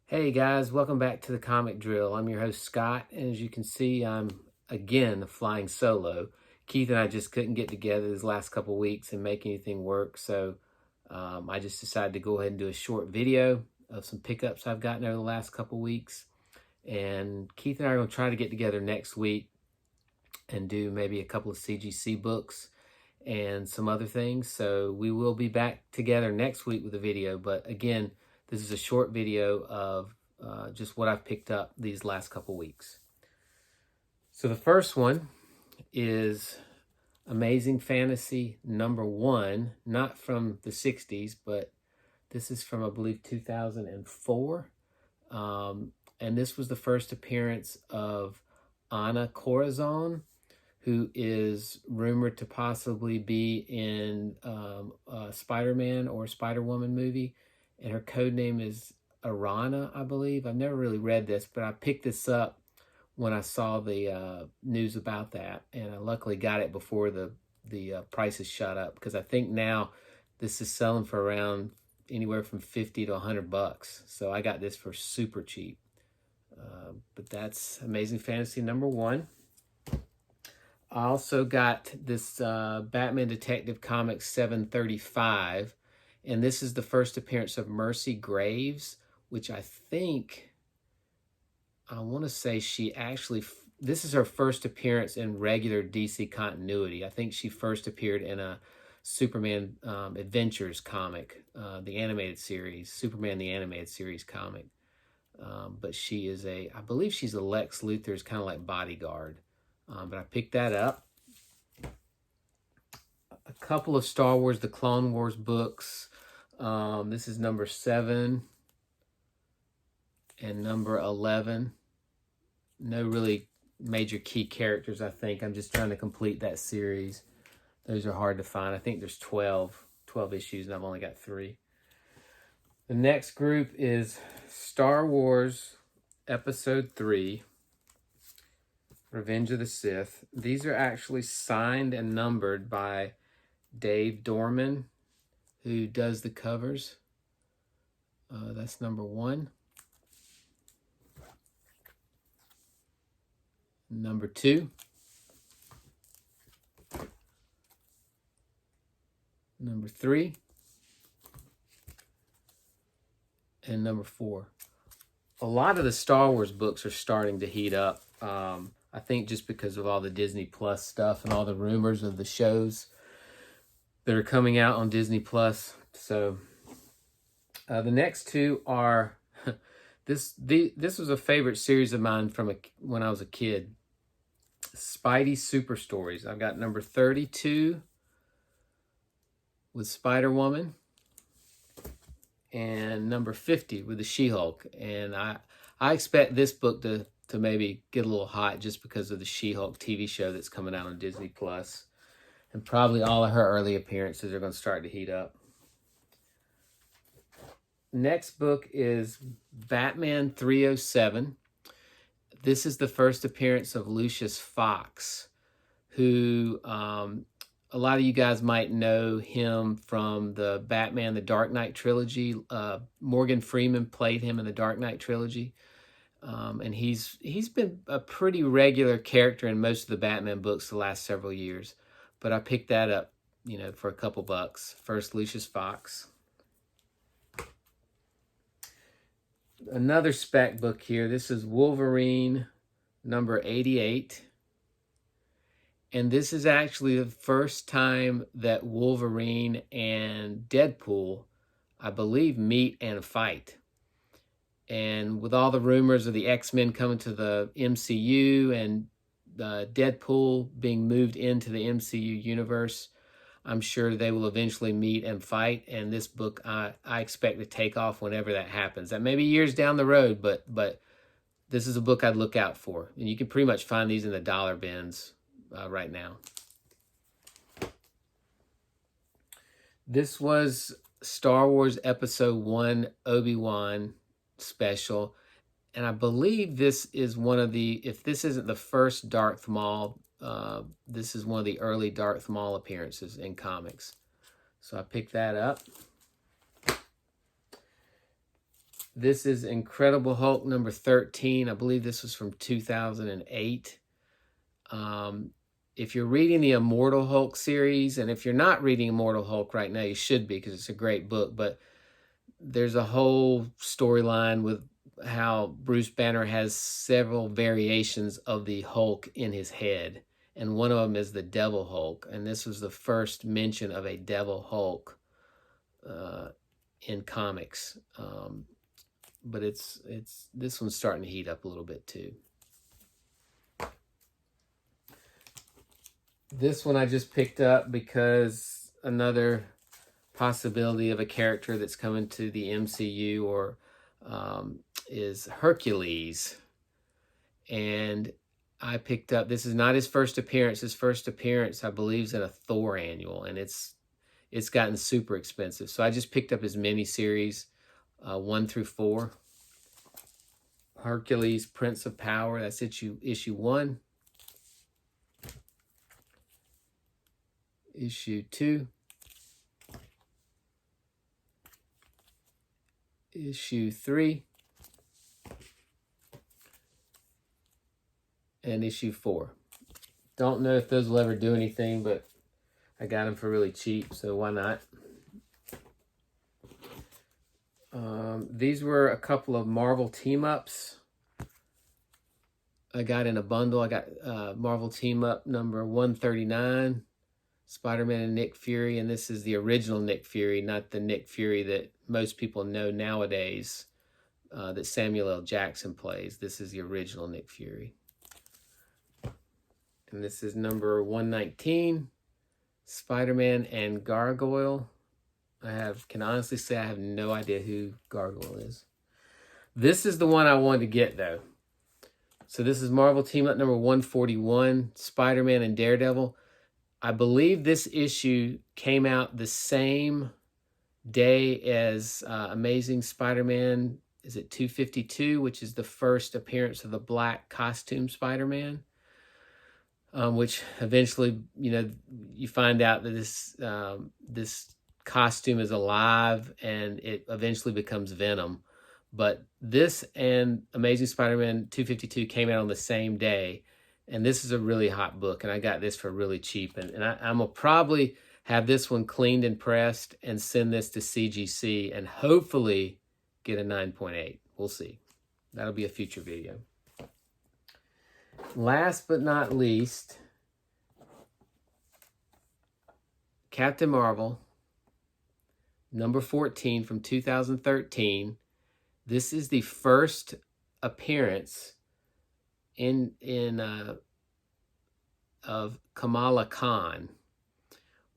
Hey guys, welcome back to the Comic Drill. I'm your host Scott, and as you can see, I'm again flying solo. Keith and I just couldn't get together these last couple weeks and make anything work, so I just decided to go ahead and do a short video of some pickups I've gotten over the last couple weeks. And Keith and I are going to try to get together next week and do maybe a couple of CGC books and some other things. So we will be back together next week with a video, but again, this is a short video of just what I've picked up these last couple weeks. So the first one is Amazing Fantasy #1, not from the 60s, but this is from, I believe, 2004. And this was the first appearance of Anna Corazon, who is rumored to possibly be in a Spider-Man or Spider-Woman movie. And her code name is Arana, I believe. I've never really read this, but I picked this up when I saw the news about that. And I luckily got it before the prices shot up, because I think now this is selling for around anywhere from 50 to 100 bucks. So I got this for super cheap. But that's Amazing Fantasy #1. I also got this Batman Detective Comics 735, and this is the first appearance of Mercy Graves, which I want to say she actually, this is her first appearance in regular DC continuity. I think she first appeared in a Superman Adventures comic, the animated series, Superman the Animated Series comic. But she is I believe she's a Lex Luthor's kind of like bodyguard. But I picked that up. A couple of Star Wars, the Clone Wars books. This is #7 and #11. No really major key characters, I think. I'm just trying to complete that series. Those are hard to find. I think there's 12 issues, and I've only got 3. The next group is Star Wars Episode 3. Revenge of the Sith. These are actually signed and numbered by Dave Dorman, who does the covers. That's #1. #2. #3. And #4. A lot of the Star Wars books are starting to heat up. I think just because of all the Disney Plus stuff and all the rumors of the shows that are coming out on Disney Plus. So the next two are this was a favorite series of mine from when I was a kid. Spidey Super Stories. I've got #32 with Spider-Woman and #50 with the She-Hulk. And I expect this book to maybe get a little hot just because of the She-Hulk TV show that's coming out on Disney Plus. And probably all of her early appearances are going to start to heat up. Next book is Batman 307. This is the first appearance of Lucius Fox, who a lot of you guys might know him from the Batman The Dark Knight trilogy. Morgan Freeman played him in the Dark Knight trilogy. And he's been a pretty regular character in most of the Batman books the last several years. But I picked that up, for a couple bucks. First, Lucius Fox. Another spec book here. This is Wolverine #88. And this is actually the first time that Wolverine and Deadpool, I believe, meet and fight. And with all the rumors of the X-Men coming to the MCU and Deadpool being moved into the MCU universe, I'm sure they will eventually meet and fight. And this book, I expect to take off whenever that happens. That may be years down the road, but this is a book I'd look out for. And you can pretty much find these in the dollar bins right now. This was Star Wars Episode 1 Obi-Wan special, and I believe this is one of the, if this isn't the first Darth Maul, this is one of the early Darth Maul appearances in comics. So I picked that up. This is Incredible Hulk number 13. I believe this was from 2008. If you're reading the Immortal Hulk series, and if you're not reading Immortal Hulk right now, you should be, because it's a great book, but there's a whole storyline with how Bruce Banner has several variations of the Hulk in his head, and one of them is the Devil Hulk, and this was the first mention of a Devil Hulk in comics. But it's this one's starting to heat up a little bit too. This one I just picked up because another possibility of a character that's coming to the MCU or is Hercules. And I picked up, this is not his first appearance. His first appearance, I believe, is in a Thor annual, and it's gotten super expensive. So I just picked up his miniseries, 1 through 4. Hercules, Prince of Power, that's issue 1. Issue 2. Issue 3. And issue 4. Don't know if those will ever do anything, but I got them for really cheap, so why not? These were a couple of Marvel team-ups I got in a bundle. I got Marvel team-up number 139, Spider-Man and Nick Fury, and this is the original Nick Fury, not the Nick Fury that most people know nowadays that Samuel L. Jackson plays. This is the original Nick Fury. And this is number 119, Spider-Man and Gargoyle. I can honestly say I have no idea who Gargoyle is. This is the one I wanted to get, though. So this is Marvel Team Up number 141, Spider-Man and Daredevil. I believe this issue came out the same day as Amazing Spider-Man, is it 252, which is the first appearance of the black costume Spider-Man. Which eventually, you find out that this costume is alive, and it eventually becomes Venom. But this and Amazing Spider-Man 252 came out on the same day, and this is a really hot book, and I got this for really cheap. And I'm going to probably have this one cleaned and pressed and send this to CGC and hopefully get a 9.8. We'll see. That'll be a future video. Last but not least, Captain Marvel, number 14 from 2013. This is the first appearance of Kamala Khan,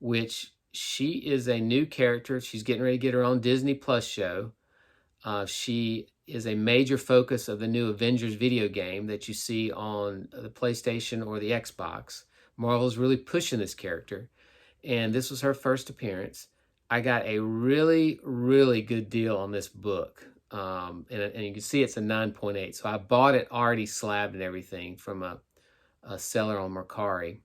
which she is a new character. She's getting ready to get her own Disney Plus show. She is a major focus of the new Avengers video game that you see on the PlayStation or the Xbox. Marvel's really pushing this character, and this was her first appearance. I got a really, really good deal on this book, and you can see it's a 9.8. So I bought it already slabbed and everything from a seller on Mercari,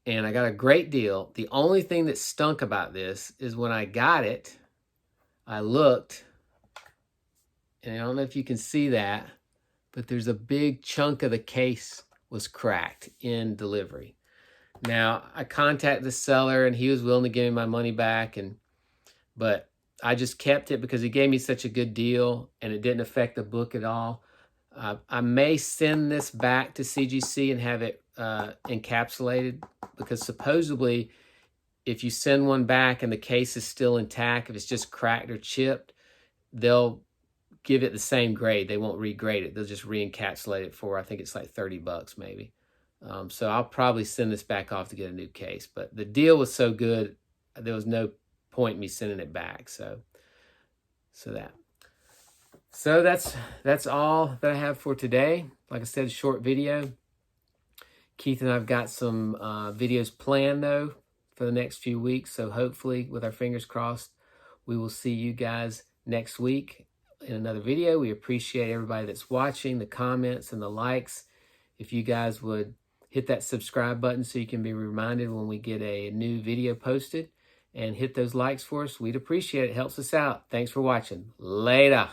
and I got a great deal. The only thing that stunk about this is when I got it, I looked, and I don't know if you can see that, but there's a big chunk of the case was cracked in delivery. Now, I contacted the seller, and he was willing to give me my money back, but I just kept it because he gave me such a good deal, and it didn't affect the book at all. I may send this back to CGC and have it encapsulated, because supposedly if you send one back and the case is still intact, if it's just cracked or chipped, they'll give it the same grade. They won't regrade it. They'll just re-encapsulate it for, I think it's like $30 maybe. So I'll probably send this back off to get a new case. But the deal was so good, there was no point in me sending it back. So that's all that I have for today. Like I said, a short video. Keith and I've got some videos planned, though, for the next few weeks. So hopefully, with our fingers crossed, we will see you guys next week in another video. We appreciate everybody that's watching, the comments and the likes. If you guys would hit that subscribe button so you can be reminded when we get a new video posted. and hit those likes for us. We'd appreciate it. It helps us out. Thanks for watching. Later.